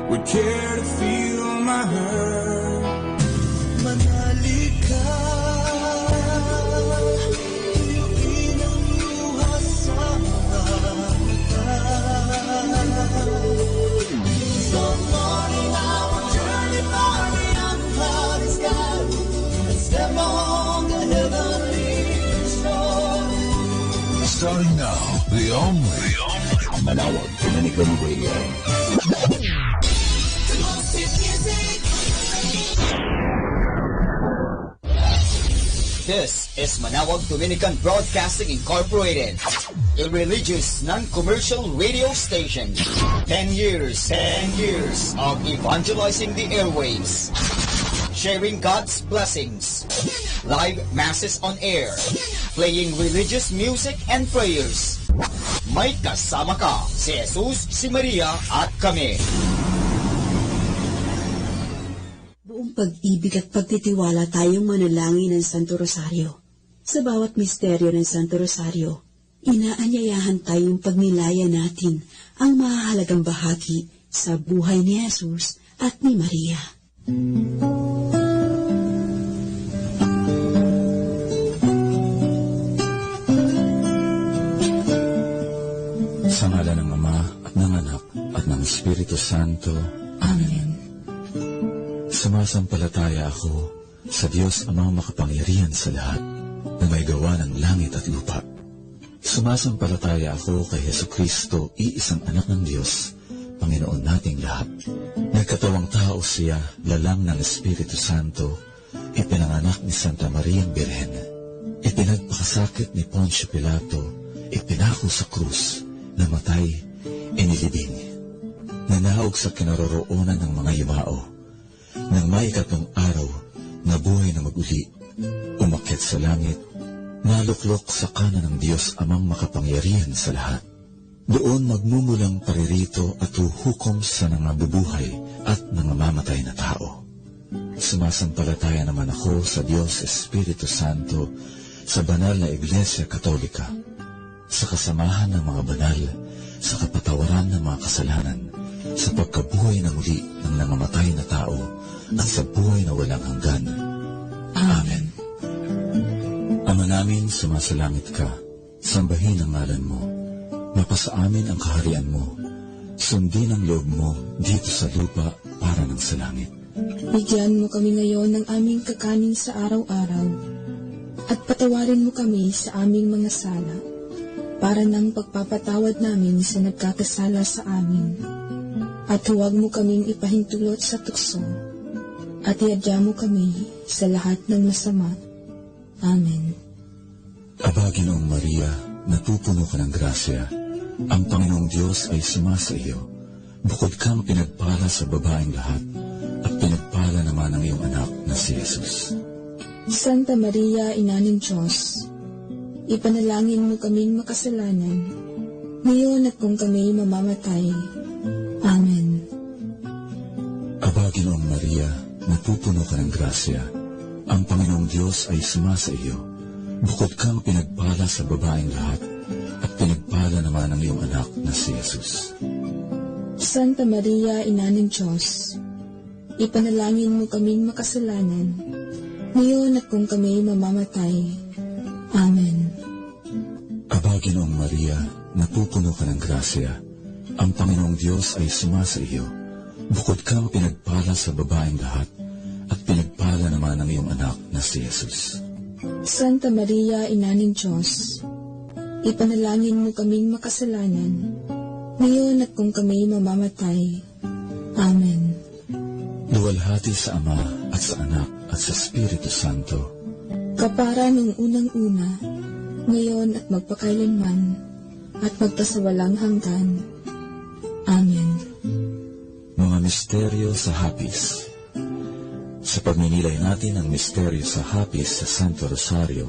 would care to feel my hurt. Manali ka, tuyuin ang luha sa mga mata. So morning I will journey far beyond the cloudy sky and step on the heavenly shore. Starting now, the only Manawag Dominican Radio. This is Manawag Dominican Broadcasting Incorporated, a religious, non-commercial radio station. 10 years of evangelizing the airwaves, sharing God's blessings, live masses on air, playing religious music and prayers. May kasama ka, si Jesus, si Maria, at kami. Buong pag-ibig at pagtitiwala tayong manalangin ng Santo Rosario. Sa bawat misteryo ng Santo Rosario, inaanyayahan tayong pagnilaya natin ang mahalagang bahagi sa buhay ni Jesus at ni Maria. Sa ngalan ng Ama at ng Anak at ng Espiritu Santo. Amen. Sumasampalataya ako sa Diyos Amang makapangyarihan sa lahat na may gawa ng langit at lupa. Sumasampalataya ako kay Jesucristo, iisang anak ng Diyos, Panginoon nating lahat. Nagkatawang tao siya, lalang ng Espiritu Santo, ipinanganak ni Santa Maria Birhen, ipinagpakasakit ni Poncio Pilato, ipinako sa krus, namatay, inilibing, nanaog sa kinaroroonan ng mga yumao, nang may ikatlong araw, nabuhay na maguli, umakyat sa langit, naluklok sa kanan ng Diyos Amang makapangyarihan sa lahat. Doon magmumulang paririto at huhukom sa nangabubuhay at nangangamatay na tao. Sumasampalataya naman ako sa Diyos Espiritu Santo, sa banal na Iglesia Katolika, sa kasamahan ng mga banal, sa kapatawaran ng mga kasalanan, sa pagkabuhay na muli ng nangamatay na tao, at sa buhay na walang hanggan. Amen. Ama namin, sumasalangit ka, sambahin ang ngalan mo, mapasa amin ang kaharian mo, sundin ang loob mo dito sa lupa para ng sa langit. Bigyan mo kami ngayon ng aming kakanin sa araw-araw, at patawarin mo kami sa aming mga sala, para ng pagpapatawad namin sa nagkakasala sa amin. At huwag mo kaming ipahintulot sa tukso, at iadya mo kami sa lahat ng masama. Amen. Aba, Ginoong Maria, napupuno ka ng grasya, ang Panginoong Diyos ay sumasa iyo. Bukod kang pinagpala sa babaeng lahat, at pinagpala naman ang iyong anak na si Jesus. Santa Maria, Ina ng Diyos, ipanalangin mo kaming makasalanan, ngayon at kung kami mamamatay. Amen. Aba, Ginoong Maria, napupuno ka ng grasya, ang Panginoong Diyos ay sumasa iyo. Bukod kang pinagpala sa babaeng lahat, at pinagpala naman ang iyong anak na si Jesus. Santa Maria, Ina ng Diyos, ipanalangin mo kaming makasalanan, ngayon at kung kami mamamatay. Amen. Aba, Ginoong Maria, napupuno ka ng grasya, ang Panginoong Diyos ay sumasa iyo. Bukod kang pinagpala sa babaeng lahat, at pinagpala naman ang iyong anak na si Jesus. Santa Maria, Ina ng Diyos, ipanalangin mo kaming makasalanan, ngayon at kung kami mamamatay. Amen. Luwalhati sa Ama at sa Anak at sa Espiritu Santo, kapara nung unang-una, ngayon at magpakailanman, at magpasawalang hanggan. Amen. Mga misteryo sa hapis. Sa pagninilay natin ang misteryo sa hapis sa Santo Rosario,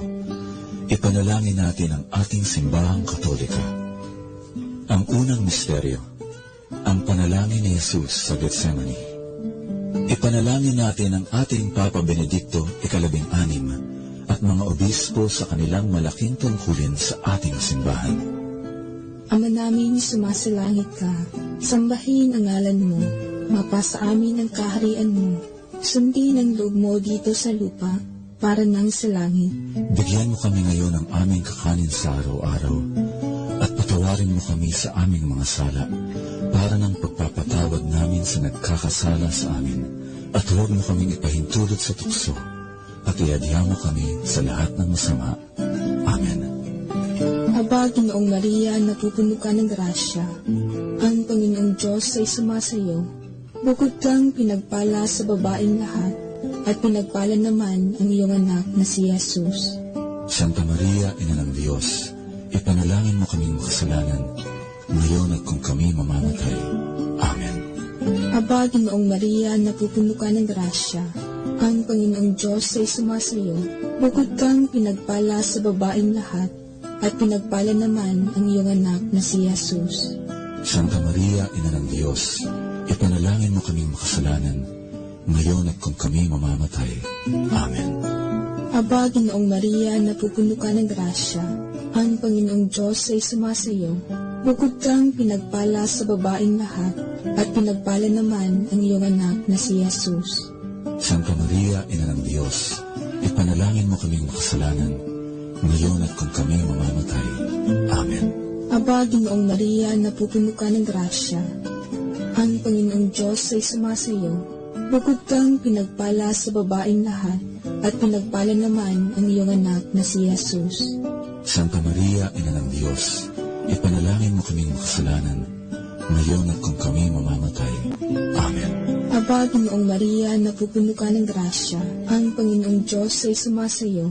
ipanalangin natin ang ating simbahang Katolika. Ang unang misteryo, ang panalangin ni Jesus sa Getsemani. Ipanalangin natin ang ating Papa Benedicto ika-16 at mga obispo sa kanilang malaking tungkulin sa ating simbahan. Ama namin, sumasalangit ka, sambahin ang ngalan mo, Mapasa amin ang kaharian mo. Sundin ang loob mo dito sa lupa, para nang sa langit. Bigyan mo kami ngayon ng aming kakanin sa araw-araw, at patawarin mo kami sa aming mga sala, para ng pagpapatawad namin sa nagkakasala sa amin. At huwag mo kaming ipahintulot sa tukso, at iadya mo kami sa lahat ng masama. Amen. Aba, Ginoong Maria, napupuno ka ng grasya. Ang Panginoong Diyos ay sumasayo. Bukod kang pinagpala sa babaeng lahat, at pinagpala naman ang iyong anak na si Jesus. Santa Maria, Ina ng Diyos, ipanalangin mo kaming makasalanan, ngayon at kung kami mamamatay. Amen. Aba, Ginoong Maria, napupuno ka ng grasya. Ang Panginoong Diyos ay sumasayo. Bukod kang pinagpala sa babaeng lahat, at pinagpala naman ang iyong anak na si Jesus. Santa Maria, Ina ng Diyos, ipanalangin mo kaming makasalanan, ngayon at kung kami mamamatay. Amen. Aba, Ginoong Maria, napupuno ka ng grasya. Ang Panginoong Diyos ay sumasayo. Bukod kang pinagpala sa babaeng lahat, at pinagpala naman ang iyong anak na si Jesus. Santa Maria, Ina ng Diyos, ipanalangin mo kaming makasalanan, ngayon at kung kami mamamatay. Amen. Aba, Ginoong Maria, napupuno ka ng grasya. Ang Panginoong Diyos ay sumasayo. Bukod kang pinagpala sa babaeng lahat, at pinagpala naman ang iyong anak na si Jesus. Santa Maria, Ina ng Diyos, ipanalangin mo kaming makasalanan, ngayon at kung kami mamamatay. Amen. Aba, Ginoong Maria, napupuno ka ng grasya. Ang Panginoong Diyos ay sumasayo.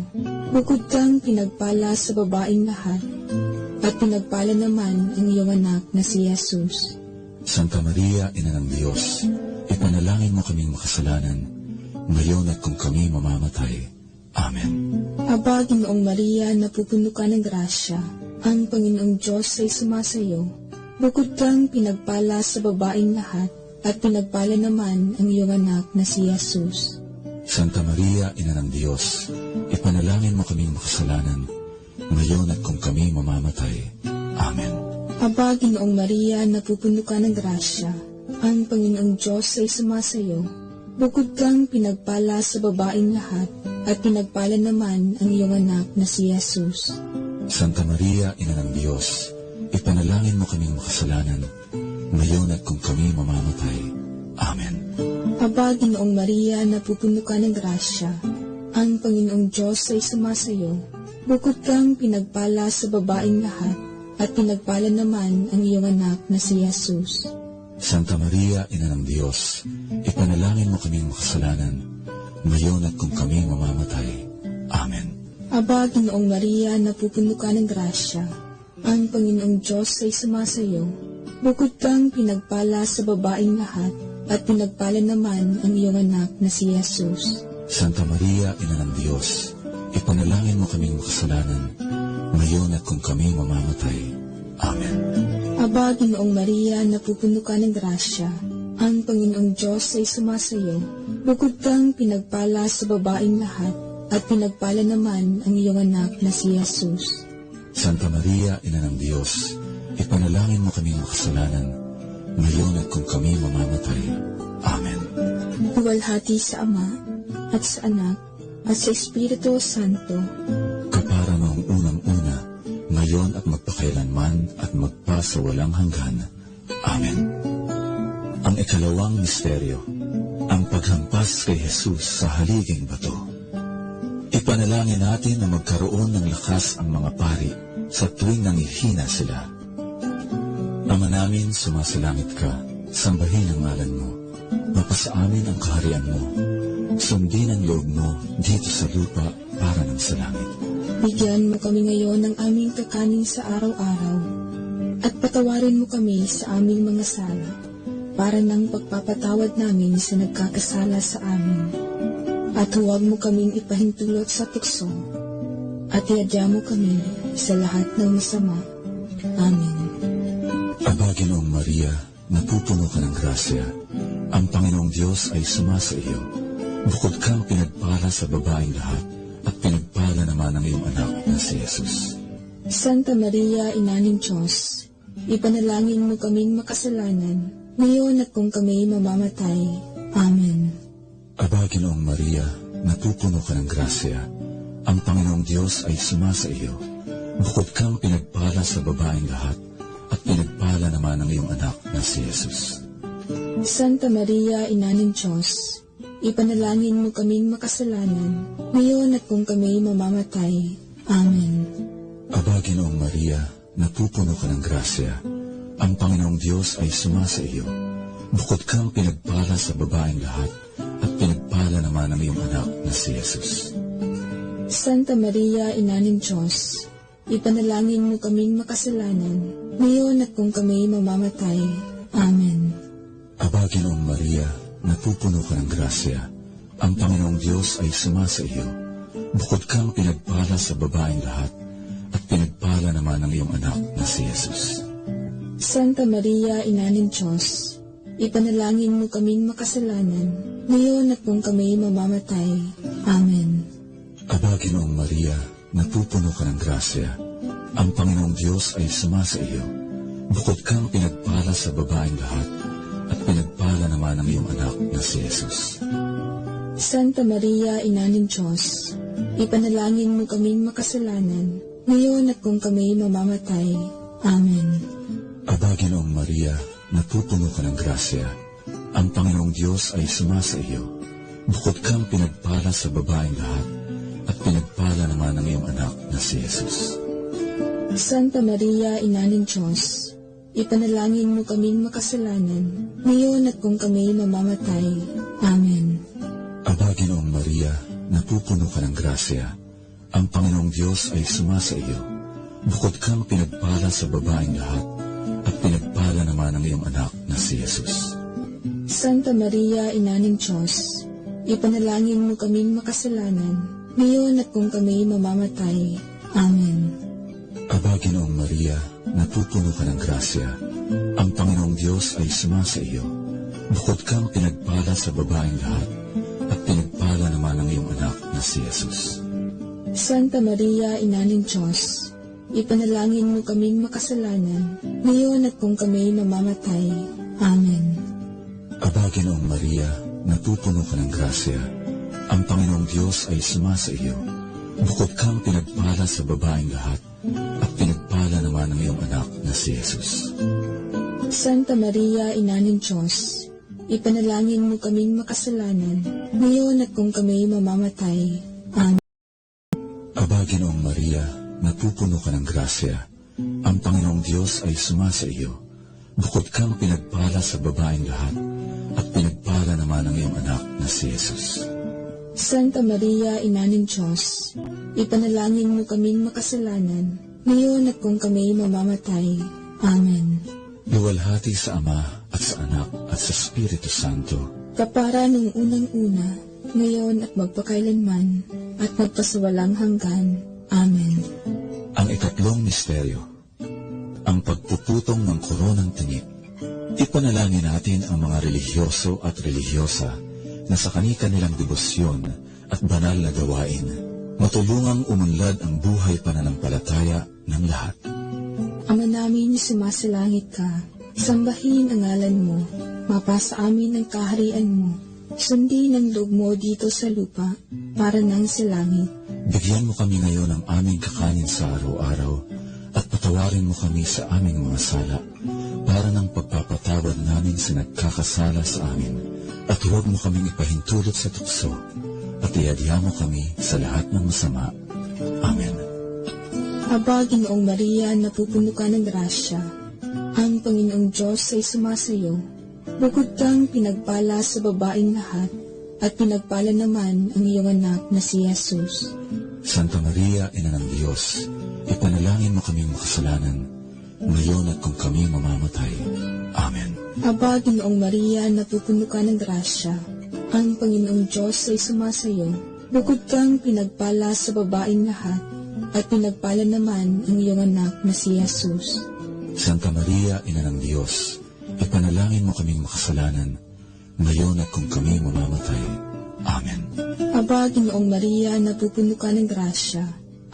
Bukod kang pinagpala sa babaeng lahat, at pinagpala naman ang iyong anak na si Jesus. Santa Maria, Ina ng Diyos, ipanalangin mo kaming makasalanan, ngayon at kung kami mamamatay. Amen. Aba, Ginoong Maria, napupuno ka ng grasya. Ang Panginoong Diyos ay sumasayo. Bukod kang pinagpala sa babaeng lahat, at pinagpala naman ang iyong anak na si Jesus. Santa Maria, Ina ng Diyos, ipanalangin mo kaming makasalanan, ngayon at kung kami mamamatay. Amen. Aba, Ginoong Maria, napupuno ka ng grasya. Ang Panginoong Diyos ay sumasayo. Bukod kang pinagpala sa babaeng lahat, at pinagpala naman ang iyong anak na si Jesus. Santa Maria, Ina ng Diyos, ipanalangin mo kaming makasalanan, ngayon at kung kami mamamatay. Amen. Aba, Ginoong Maria, napupuno ka ng grasya. Ang Panginoong Diyos ay sumasayo. Bukod kang pinagpala sa babaeng lahat, at pinagpala naman ang iyong anak na si Jesus. Santa Maria, Ina ng Diyos, ipanalangin mo kaming makasalanan, ngayon at kung kami mamamatay. Amen. Aba, Ginoong Maria, napupuno ka ng grasya. Ang Panginoong Diyos ay sumasayo. Bukod kang pinagpala sa babaeng lahat, at pinagpala naman ang iyong anak na si Jesus. Santa Maria, Ina ng Diyos, ipanalangin mo kaming makasalanan, ngayon at kung kami mamamatay. Amen. Aba, Ginoong Maria, napupuno ka ng grasya. Ang Panginoong Diyos ay sumasayo. Bukod kang pinagpala sa babaeng lahat, at pinagpala naman ang iyong anak na si Jesus. Santa Maria, Ina ng Diyos, ipanalangin mo kaming makasalanan, ngayon at kung kami mamamatay. Amen. Duwalhati sa Ama, at sa Anak, at sa Espiritu Santo, kapara noong unang-una, ngayon at magpakailanman at magpasawalang hanggan. Amen. Ang ikalawang misteryo, ang paghampas kay Jesus sa haliging bato. Ipanalangin natin na magkaroon ng lakas ang mga pari sa tuwing nangihina sila. Ama namin, sumasalangit ka, sambahin ang ngalan mo, mapasa amin ang kaharian mo, sundin ang loob mo dito sa lupa para ng sa langit. bigyan mo kami ngayon ng aming kakanin sa araw-araw, at patawarin mo kami sa aming mga sala, para ng pagpapatawad namin sa nagkakasala sa amin. At huwag mo kaming ipahintulot sa tukso, at iadya mo kami sa lahat ng masama. Amen. Aba, Ginoong Maria, napupuno ka ng grasya. Ang Panginoong Diyos ay sumasa iyo. Bukod kang pinagpala sa babaeng lahat, at pinagpala naman ang iyong anak na si Jesus. Santa Maria, Ina ng Diyos, ipanalangin mo kaming makasalanan, ngayon at kung kami mamamatay. Amen. Aba, Ginoong Maria, napupuno ka ng grasya. Ang Panginoong Diyos ay sumasa iyo. Bukod kang pinagpala sa babaeng lahat, at pinagpala naman ang iyong anak na si Jesus. Santa Maria, Ina ng Diyos, ipanalangin mo kaming makasalanan, ngayon at kung kami mamamatay. Amen. Aba, Ginoong Maria, napupuno ka ng grasya. Ang Panginoong Diyos ay sumasa iyo. Bukod kang pinagpala sa babaeng lahat, at pinagpala naman ang iyong anak na si Jesus. Santa Maria, Ina ng Diyos, ipanalangin mo kaming makasalanan, ngayon at kung kami mamamatay. Amen. Aba, Ginoong Maria, napupuno ka ng grasya. Ang Panginoong Diyos ay sumasa iyo. Bukod kang pinagpala sa babaeng lahat, at pinagpala naman ang iyong anak na si Jesus. Santa Maria, Ina ng Diyos, ipanalangin mo kaming makasalanan, ngayon at kung kami mamamatay. Amen. Aba, Ginoong Maria, napupuno ka ng grasya. Ang Panginoong Diyos ay sumasa iyo. Bukod kang pinagpala sa babaeng lahat, at pinagpala naman ang iyong anak na si Jesus. Santa Maria, Ina ng Diyos, ipanalangin mo kaming makasalanan, ngayon at kung kami mamamatay. Amen. Aba, Ginoong Maria, napupuno ka ng grasya. Ang Panginoong Diyos ay sumasa iyo. Bukod kang pinagpala sa babaeng lahat, at pinagpala naman ang iyong anak na si Jesus. Santa Maria, Ina ng Diyos, ipanalangin mo kaming makasalanan, ngayon at kung kami mamamatay. Amen. Aba, Ginoong Maria, napupuno ka ng grasya. Ang Panginoong Diyos ay sumasa iyo. Bukod kang pinagpala sa babaeng lahat, at pinagpala naman ang iyong anak na si Jesus. Santa Maria, Ina ng Diyos, ipanalangin mo kaming makasalanan, ngayon at kung kami mamamatay. Amen. Aba, Ginoong Maria, napupuno ka ng grasya. Ang Panginoong Diyos ay sumasa iyo. Bukod kang pinagpala sa babaeng lahat, at pinagpala naman ang iyong anak na si Jesus. Santa Maria, Ina ng Diyos, ipanalangin mo kaming makasalanan, ngayon at kung kami mamamatay. Amen. Aba, Ginoong Maria, napupuno ka ng grasya. Ang Panginoong Diyos ay sumasa iyo. Bukod kang pinagpala sa babaeng lahat, at pinagpala naman ang iyong anak na si Jesus. Santa Maria, Ina ng Diyos, ipanalangin mo kaming makasalanan, ngayon at kung kami mamamatay. Amen. Aba, Ginoong Maria, napupuno ka ng grasya. Ang Panginoong Diyos ay sumasa iyo. Bukod kang pinagpala sa babaeng lahat, at pinagpala naman ang iyong anak na si Jesus. Santa Maria, Ina ng Diyos, ipanalangin mo kaming makasalanan, ngayon at kung kami mamamatay. Amen. Luwalhati sa Ama at sa Anak at sa Espiritu Santo. Kapara nung unang-una, ngayon at magpakailanman, at magpasawalang hanggan. Amen. Ang ikatlong misteryo, ang pagpuputong ng koronang tinik. Ipanalangin natin ang mga relihiyoso at relihiyosa na sa kani-kanilang debosyon at banal na gawain, matulungang umunlad ang buhay pananampalataya ng lahat. Ama namin na sumasalangit ka, sambahin ang ngalan mo, mapasa amin ang kaharian mo, sundin ang loob mo dito sa lupa, para nang sa langit. Bigyan mo kami ngayon ng aming kakanin sa araw-araw, at patawarin mo kami sa aming mga sala, para ng pagpapatawad namin sa nagkakasala sa amin, at huwag mo kaming ipahintulot sa tukso, at iadya mo kami sa lahat ng masama. Amen. Aba, Ginoong Maria, napupuno ka ng grasya. Ang Panginoong Diyos ay sumasayo. Bukod kang pinagpala sa babaeng lahat, at pinagpala naman ang iyong anak na si Jesus. Santa Maria, Ina ng Diyos, ipanalangin mo kaming makasalanan, ngayon at kung kami mamamatay. Amen. Aba, Ginoong Maria, napupuno ka ng grasya. Ang Panginoong Diyos ay sumasayo. Bukod kang pinagpala sa babaeng lahat, at pinagpala naman ang iyong anak na si Jesus. Santa Maria, Ina ng Diyos, ipanalangin mo kaming makasalanan, ngayon at kung kami mamamatay. Amen. Aba, Ginoong Maria, napupuno ka ng grasya.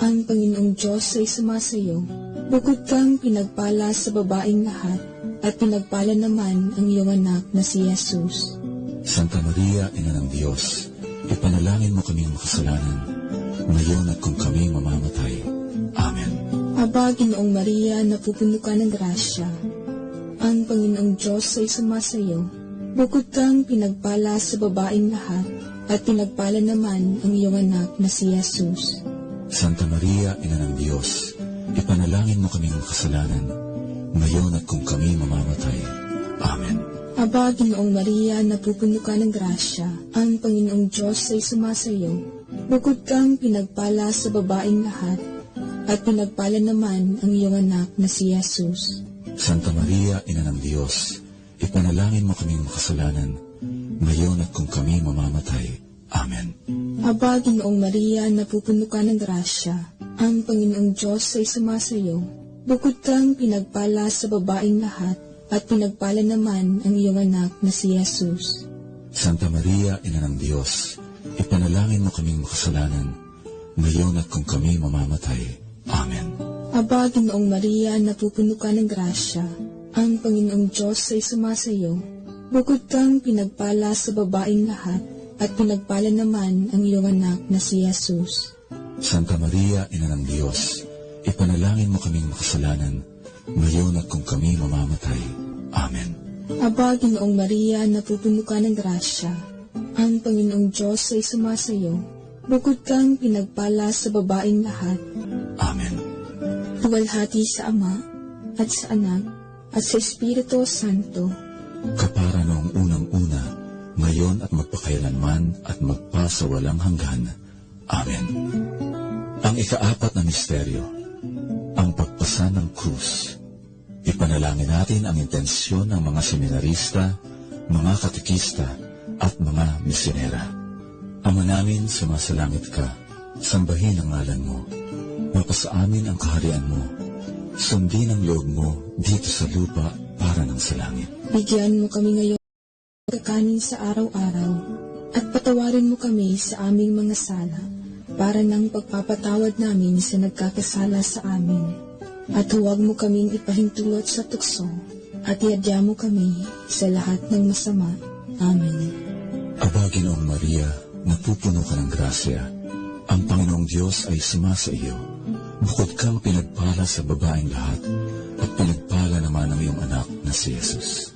Ang Panginoong Diyos ay sumasayo. Bukod kang pinagpala sa babaeng lahat, at pinagpala naman ang iyong anak na si Jesus. Santa Maria, Ina ng Diyos, ipanalangin mo kaming makasalanan, ngayon at kung kami mamamatay. Amen. Aba, Ginoong Maria, napupuno ka ng grasya. Ang Panginoong Diyos ay sumasayo. Bukod kang pinagpala sa babaeng lahat, at pinagpala naman ang iyong anak na si Jesus. Santa Maria, Ina ng Diyos, ipanalangin mo kaming makasalanan, ngayon at kung kami mamamatay. Amen. Aba, Ginoong Maria, napupuno ka ng grasya. Ang Panginoong Diyos ay sumasayo. Bukod kang pinagpala sa babaeng lahat, at pinagpala naman ang iyong anak na si Jesus. Santa Maria, Ina ng Diyos, ipanalangin mo kaming makasalanan, ngayon at kung kami mamamatay. Amen. Aba, Ginoong Maria, napupuno ka ng grasya. Ang Panginoong Diyos ay sumasayo. Bukod kang pinagpala sa babaeng lahat, at pinagpala naman ang iyong anak na si Jesus. Santa Maria, Ina ng Diyos, ipanalangin mo kaming makasalanan, ngayon at kung kami mamamatay. Amen. Aba, Ginoong Maria, napupuno ka ng grasya. Ang Panginoong Diyos ay sumasayo. Bukod kang pinagpala sa babaeng lahat, at pinagpala naman ang iyong anak na si Jesus. Santa Maria, Ina ng Diyos, ipanalangin mo kaming makasalanan, ngayon at kung kami mamamatay. Amen. Aba, Ginoong Maria, napupuno ka ng grasya. Ang Panginoong Diyos ay sumasayo. Bukod kang pinagpala sa babaeng lahat. Amen. Luwalhati sa Ama, at sa Anak, at sa Espiritu Santo. Kapara noong unang-una, ngayon at magpakailanman at magpasawalang hanggan. Amen. Ang ikaapat na misteryo, ang pagpasa ng krus. Ipanalangin natin ang intensyon ng mga seminarista, mga katekista, at mga misyonera. Ama namin, sumasalangit ka, sambahin ang ngalan mo. Mapasa amin ang kaharian mo. Sundin ang loob mo dito sa lupa para ng sa langit. Bigyan mo kami ngayon ng kakanin sa araw-araw, at patawarin mo kami sa aming mga sala, para ng pagpapatawad namin sa nagkakasala sa amin. At huwag mo kaming ipahintulot sa tukso, at iadya mo kami sa lahat ng masama. Amen. Aba, Ginoong Maria, napupuno ka ng grasya. Ang Panginoong Diyos ay sumasa iyo. Bukod kang pinagpala sa babaeng lahat, at pinagpala naman ang iyong anak na si Jesus.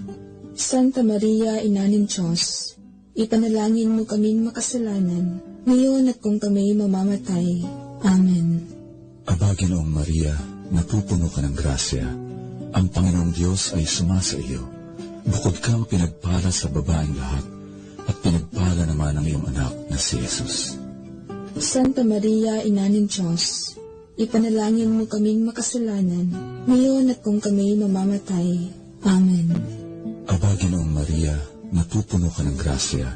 Santa Maria, Ina ng Diyos, ipanalangin mo kaming makasalanan, ngayon at kung kami mamamatay. Amen. Aba, Ginoong Maria, napupuno ka ng grasya. Ang Panginoong Diyos ay sumasa iyo. Bukod kang pinagpala sa babaeng lahat, at pinagpala naman ang iyong anak na si Jesus. Santa Maria, Ina ng Diyos, ipanalangin mo kaming makasalanan, ngayon at kung kami mamamatay. Amen. Aba, Ginoong Maria, napupuno ka ng grasya.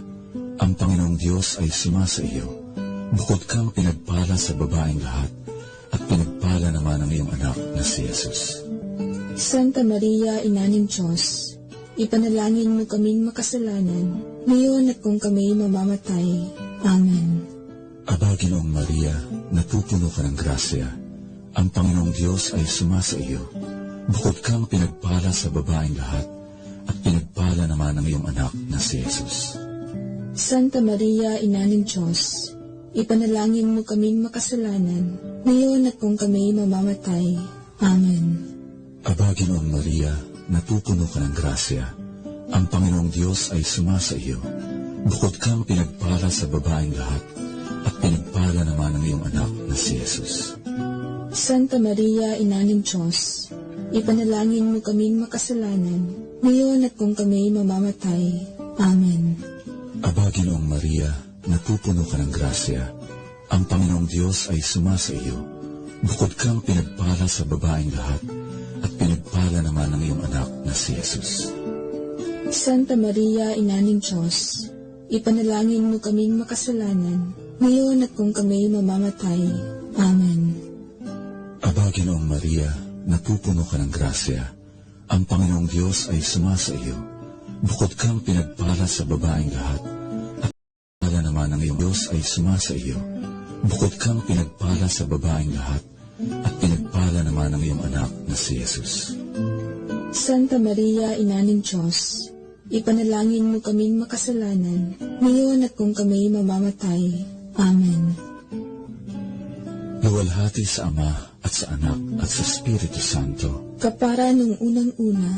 Ang Panginoong Diyos ay sumasa iyo. Bukod kang pinagpala sa babaeng lahat, at pinagpala naman ang iyong anak na si Jesus. Santa Maria, Ina ng Diyos, ipanalangin mo kaming makasalanan, ngayon at kung kami mamamatay. Amen. Aba, Ginoong Maria, napupuno ka ng grasya. Ang Panginoong Diyos ay sumasa iyo. Bukod kang pinagpala sa babaeng lahat, at pinagpala naman ang iyong anak na si Jesus. Santa Maria, Ina ng Diyos, ipanalangin mo kaming makasalanan, ngayon at kung kami mamamatay. Amen. Aba, Ginoong Maria, napupuno ka ng grasya. Ang Panginoong Diyos ay sumasa iyo. Bukod kang pinagpala sa babaeng lahat, at pinagpala naman ang iyong anak na si Jesus. Santa Maria, Ina ng Diyos, ipanalangin mo kaming makasalanan, ngayon at kung kami mamamatay. Amen. Aba, Ginoong Maria, napupuno ka ng grasya. Ang Panginoong Diyos ay sumasa iyo. Bukod kang pinagpala sa babaeng lahat, at pinagpala naman ang iyong anak na si Jesus. Santa Maria, Ina ng Diyos, ipanalangin mo kaming makasalanan, ngayon at kung kami mamamatay. Amen. Aba, Ginoong Maria, napupuno ka ng grasya. Ang Panginoong Diyos ay sumasa iyo. Bukod kang pinagpala sa babaeng lahat, at pinagpala naman ang iyong Diyos ay sumasa iyo. Bukod kang pinagpala sa babaeng lahat, at pinagpala naman ang iyong anak na si Jesus. Santa Maria, Ina ng Diyos, ipanalangin mo kaming makasalanan, ngayon at kung kami mamamatay. Amen. Luwalhati sa Ama at sa Anak at sa Espiritu Santo. Kapara nung unang-una,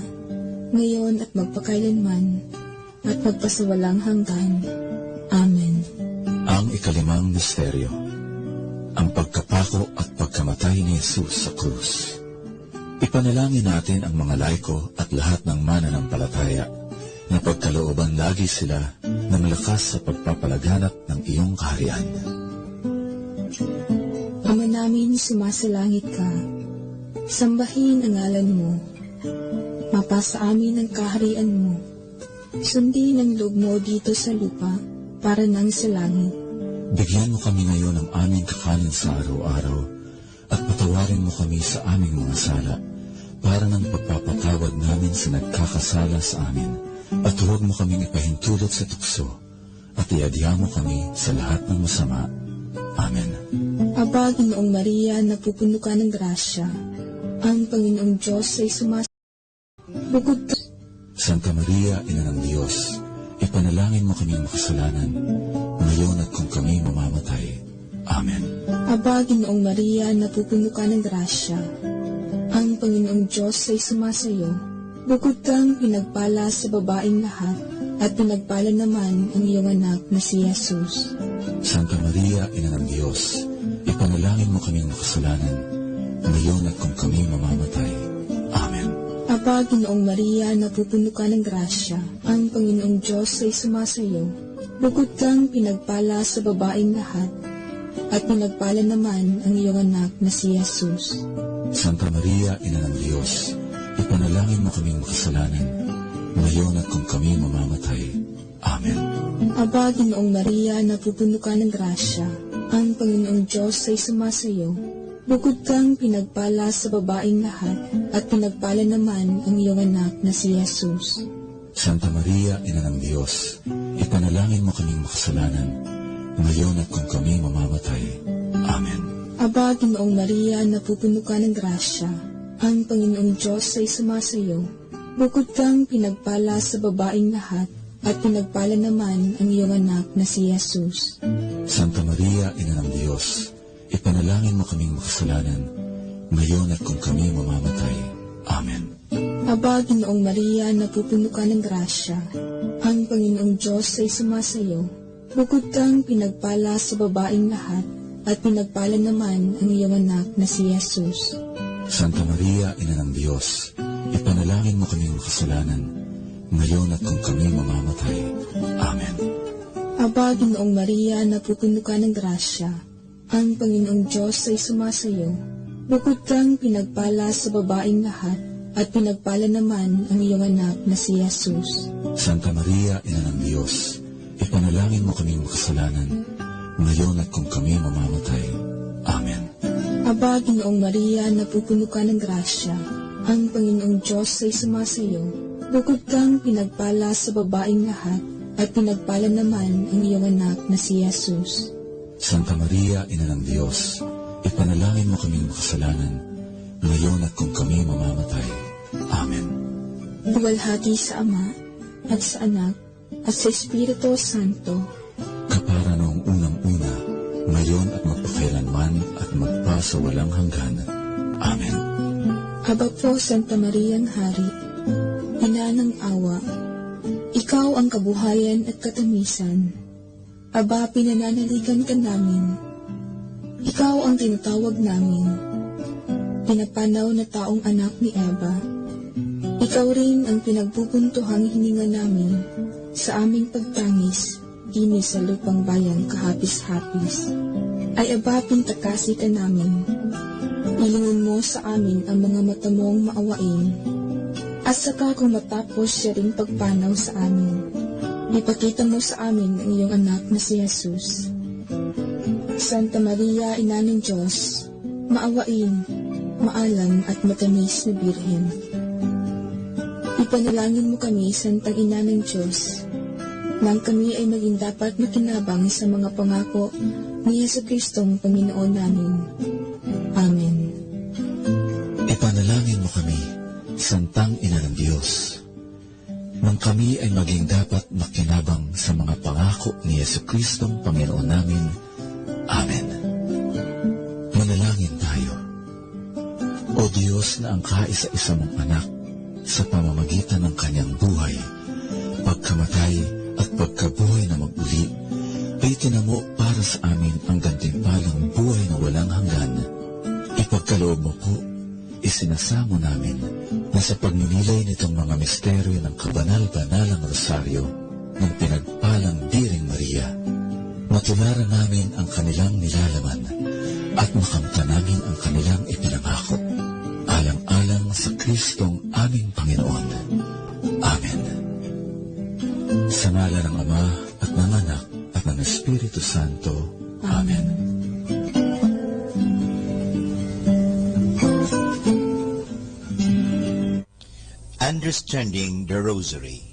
ngayon at magpakailanman, at magpasawalang hanggan. Amen. Ang ikalimang misteryo, ang pagkapako at pagkamatay ni Jesus sa krus. Ipanalangin natin ang mga laiko at lahat ng mananampalataya na pagkalooban lagi sila ng lakas sa pagpapalaganap ng iyong kaharian. Ama namin, sumasalangit ka. Sambahin ang ngalan mo. Mapasa amin ang kaharian mo. Sundin ang loob mo dito sa lupa para nang sa langit. Bigyan mo kami ngayon ng aming kakanin sa araw-araw at patawarin mo kami sa aming mga sala para ng pagpapatawad namin sa nagkakasala sa amin. At huwag mo kaming ipahintulot sa tukso at iadya mo kami sa lahat ng masama. Amen. Aba, Ginoong Maria, napupuno ka ng grasya. Ang Panginoong Diyos ay bukod ka. Santa Maria, Ina ng Diyos, ipanalangin mo kaming makasalanan, ngayon at kung kami mamamatay. Amen. Aba, Ginoong Maria, napupuno ka ng grasya. Ang Panginoong Diyos ay sumasayo. Bukod kang pinagpala sa babaeng lahat, at pinagpala naman ang iyong anak na si Jesus. Santa Maria, Ina ng Diyos, ipanalangin mo kaming makasalanan, ngayon at kung kami mamamatay. Amen. Aba, Ginoong Maria, napupuno ka ng grasya. Ang Panginoong Diyos ay sumasayo. Bukod kang pinagpala sa babaeng lahat, at pinagpala naman ang iyong anak na si Jesus. Santa Maria, Ina ng Diyos, ipanalangin mo kaming makasalanan, ngayon at kung kami mamamatay. Amen. Aba, Ginoong Maria, napupuno ka ng grasya. Ang Panginoong Diyos ay sumasayo. Bukod kang pinagpala sa babaeng lahat, at pinagpala naman ang iyong anak na si Jesus. Santa Maria, Ina ng Diyos, ipanalangin mo kaming makasalanan, ngayon at kung kami mamamatay. Amen. Aba, Ginoong Maria, napupuno ka ng grasya. Ang Panginoong Diyos ay sumasayo. Bukod kang pinagpala sa babaeng lahat, at pinagpala naman ang iyong anak na si Jesus. Santa Maria, Ina ng Diyos, ipanalangin mo kaming makasalanan, ngayon at kung kami mamamatay. Amen. Aba, Ginoong Maria, napupuno ka ng grasya. Ang Panginoong Diyos ay sumasayo. Bukod kang pinagpala sa babaeng lahat, at pinagpala naman ang iyong anak na si Jesus. Santa Maria, Ina ng Diyos, ipanalangin mo kaming makasalanan, ngayon at kung kami mamamatay. Amen. Aba, Ginoong Maria, napupuno ka ng grasya. Ang Panginoong Diyos ay sumasayo. Bukod kang pinagpala sa babaeng lahat, at pinagpala naman ang iyong anak na si Jesus. Santa Maria, Ina ng Diyos, ipanalangin mo kaming makasalanan, ngayon at kung kami mamamatay. Amen. Aba, Ginoong Maria, napupuno ka ng grasya. Ang Panginoong Diyos ay sumasayo. Bukod kang pinagpala sa babaeng lahat, at pinagpala naman ang iyong anak na si Jesus. Santa Maria, Ina ng Diyos, ipanalangin mo kaming makasalanan, ngayon at kung kami mamamatay. Amen. Luwalhati sa Ama, at sa Anak, at sa Espiritu Santo. Kapara noong unang-una, ngayon at magpakailanman at magpasawalang hanggan. Amen. Aba po, Santa Mariang Hari, Ina ng awa, ikaw ang kabuhayan at katamisan. Aba, pinananaligan ka namin. Ikaw ang tinatawag namin. Pinapanaw na taong anak ni Eva. Ikaw rin ang pinagpupuntuhang hininga namin sa aming pagtangis, dini sa lupang bayang kahapis-hapis. Ay aba, pintakasi ka namin. Ilingon mo sa amin ang mga mata mong maawain. At saka kung matapos siya ring pagpanaw sa amin, ipakita mo sa amin ang iyong anak na si Jesus. Santa Maria, Ina ng Diyos, maawain, maalam at matamis na Birhen. Ipanalangin mo kami, Santang Ina ng Diyos, nang kami ay maging dapat makinabang sa mga pangako ni Jesucristong Panginoon namin. Amen. Ipanalangin mo kami, Santang Ina ng Diyos, nang kami ay maging dapat makinabang sa mga pangako ni Jesucristong Panginoon namin. Amen. Manalangin tayo. O Diyos na ang kaisa-isa mong anak, sa pamamagitan ng kanyang buhay, pagkamatay at pagkabuhay na mag-uli, ay tinamo para sa amin ang gantimpalang buhay na walang hanggan. Ipagkaloob mo po, isinasamo namin na sa pagninilay nitong mga misteryo ng kabanal-banalang rosaryo ng pinagpalang Biring Maria, matularan namin ang kanilang nilalaman at makamta namin ang kanilang ipinangako, alang-alang sa Kristong aming Panginoon. Amen. Sa ngalan ng Ama at ng Anak at ng Espiritu Santo. Amen. Understanding the Rosary.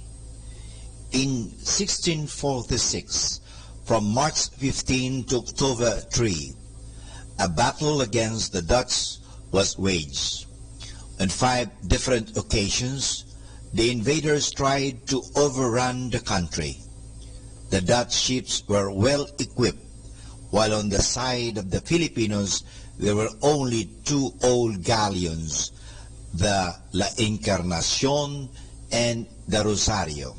In 1646, from March 15 to October 3, a battle against the Dutch was waged. On 5 different occasions, the invaders tried to overrun the country. The Dutch ships were well equipped, while on the side of the Filipinos there were only 2 old galleons, the La Encarnacion and the Rosario.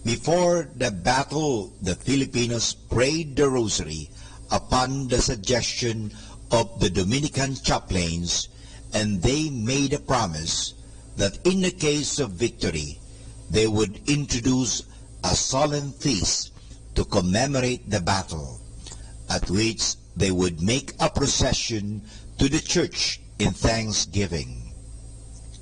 Before the battle, the Filipinos prayed the Rosary upon the suggestion of the Dominican chaplains, and they made a promise that in the case of victory, they would introduce a solemn feast to commemorate the battle, at which they would make a procession to the church in thanksgiving.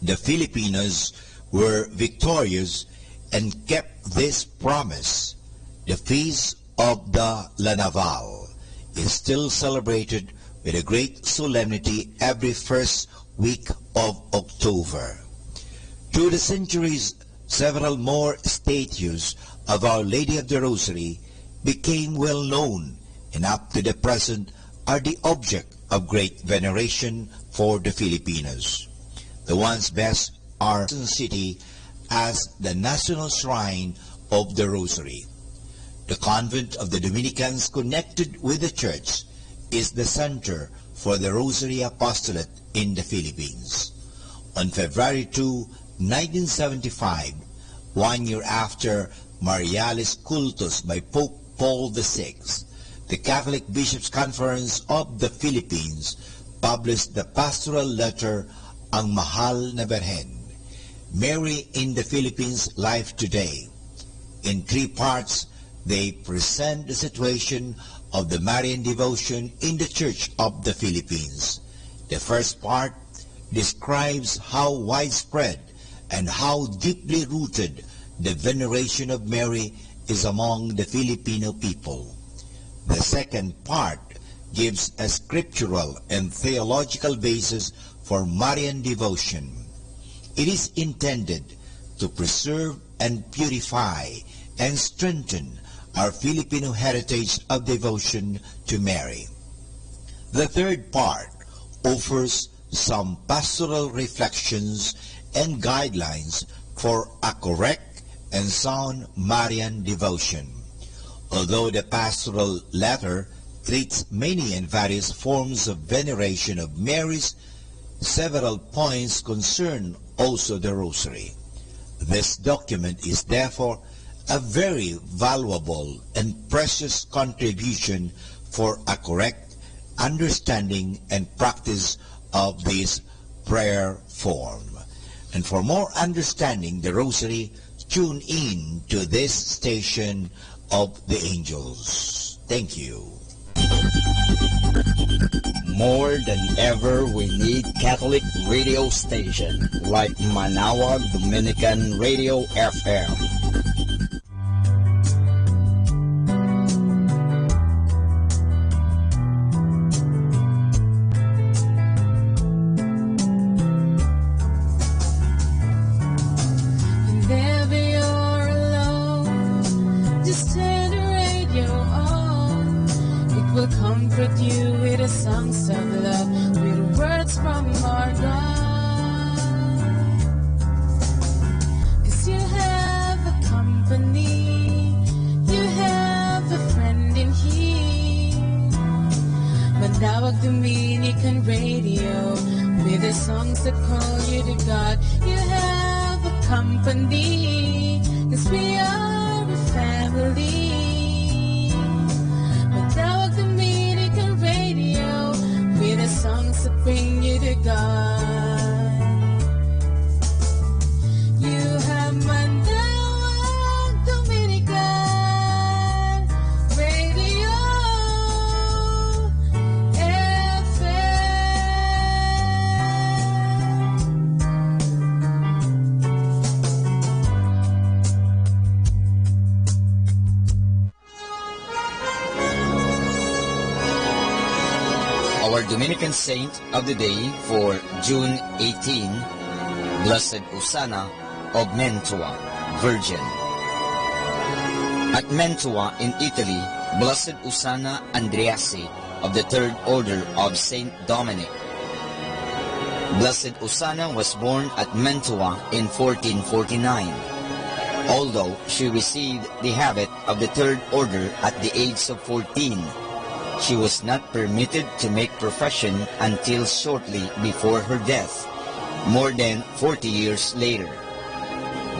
The Filipinos were victorious and kept this promise. The feast of the La Naval is still celebrated with a great solemnity every first week of October. Through the centuries, several more statues of Our Lady of the Rosary became well known, and up to the present are the object of great veneration for the Filipinos. The ones best are Quezon City as the national shrine of the Rosary. The convent of the Dominicans connected with the church is the center for the Rosary Apostolate in the Philippines. On February 2, 1975, 1 year after Marialis Cultus by Pope Paul VI, the Catholic Bishops' Conference of the Philippines published the pastoral letter Ang Mahal na Birhen, Mary in the Philippines Life Today. In 3 parts, they present the situation of the Marian devotion in the Church of the Philippines. The first part describes how widespread and how deeply rooted the veneration of Mary is among the Filipino people. The second part gives a scriptural and theological basis for Marian devotion. It is intended to preserve and purify and strengthen our Filipino heritage of devotion to Mary. The third part offers some pastoral reflections and guidelines for a correct and sound Marian devotion. Although the pastoral letter treats many and various forms of veneration of Mary's, several points concern also the Rosary. This document is therefore a very valuable and precious contribution for a correct understanding and practice of this prayer form. And for more understanding the Rosary, tune in to this station of the angels. Thank you. More than ever, we need Catholic radio station like Manawag Dominican Radio FM. Whenever you're alone, just turn the radio on. It will comfort you with the songs of love, with words from our God. Matawag Dominican Radio with the songs that call you to God. You have a company, 'cause we are a family. Matawag Dominican Radio with the songs that bring you to God. You have Matawag Dominican Radio Our Dominican saint of the day for June 18, Blessed Usana of Mantua, Virgin. At Mantua in Italy, Blessed Usana Andreassi of the Third Order of Saint Dominic. Blessed Usana was born at Mantua in 1449. Although she received the habit of the Third Order at the age of 14, she was not permitted to make profession until shortly before her death, more than 40 years later.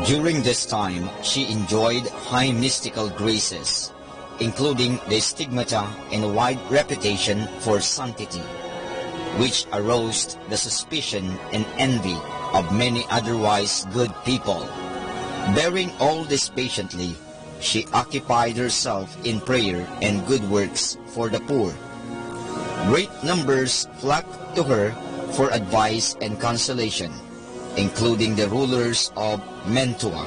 During this time, she enjoyed high mystical graces, including the stigmata and a wide reputation for sanctity, which aroused the suspicion and envy of many otherwise good people. Bearing all this patiently, she occupied herself in prayer and good works for the poor. Great numbers flocked to her for advice and consolation, including the rulers of Mantua.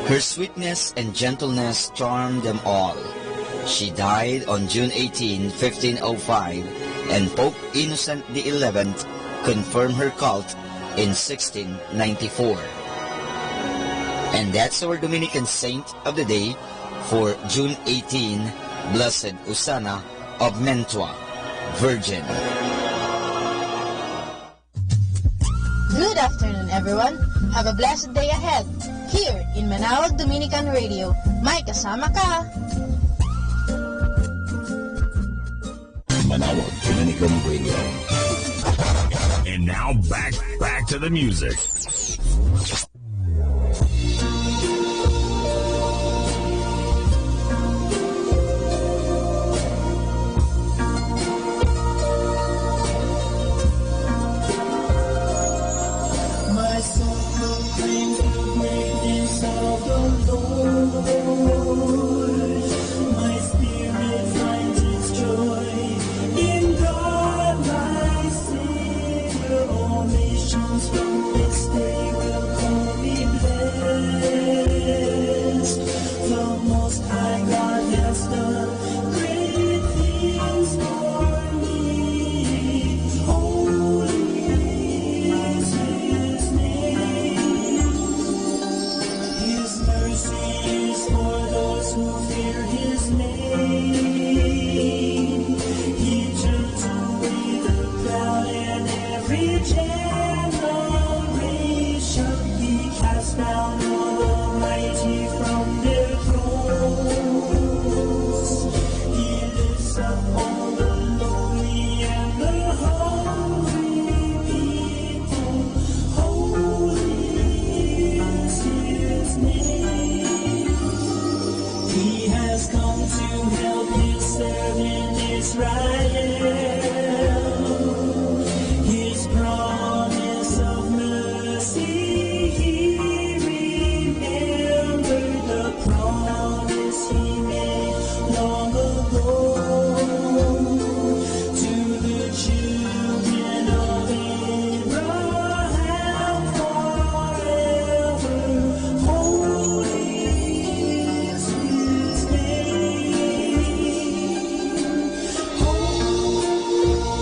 Her sweetness and gentleness charmed them all. She died on June 18, 1505, and Pope Innocent XI confirmed her cult in 1694. And that's our Dominican saint of the day for June 18, Blessed Usana of Mantua, Virgin. Good afternoon, everyone. Have a blessed day ahead. Here in Manawag Dominican Radio, may kasama ka. Manawag Dominican Radio. And now back to the music. My soul proclaims the greatness of the Lord. My spirit finds its joy in God, my Savior. All nations from this day will call me blessed. The Most High God has done great things for me. Holy is His name. His mercy is for those who fear His name. He turns away the proud and every generation. He casts down all the mighty from their thrones. He lifts up all the lowly and the hungry people. Holy is His name. He has come to help His servant Israel. His promise of mercy, He remembered the promise He made long ago to the children of Abraham forever. Holy is His name. Holy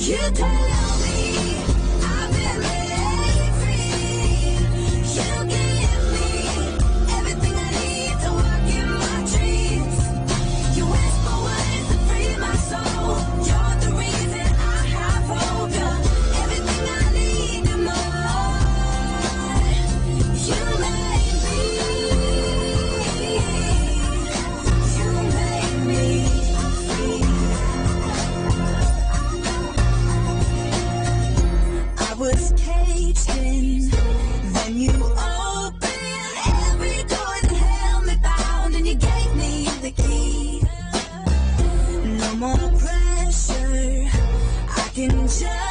You tell me I've been made free. You give me everything I need to walk in my dreams. You whisper words to free my soul. You're the reason I have hope. You're everything I need and more. You made me. You made me free. I was caged in, then you opened every door that held me bound, and you gave me the key. No more pressure, I can just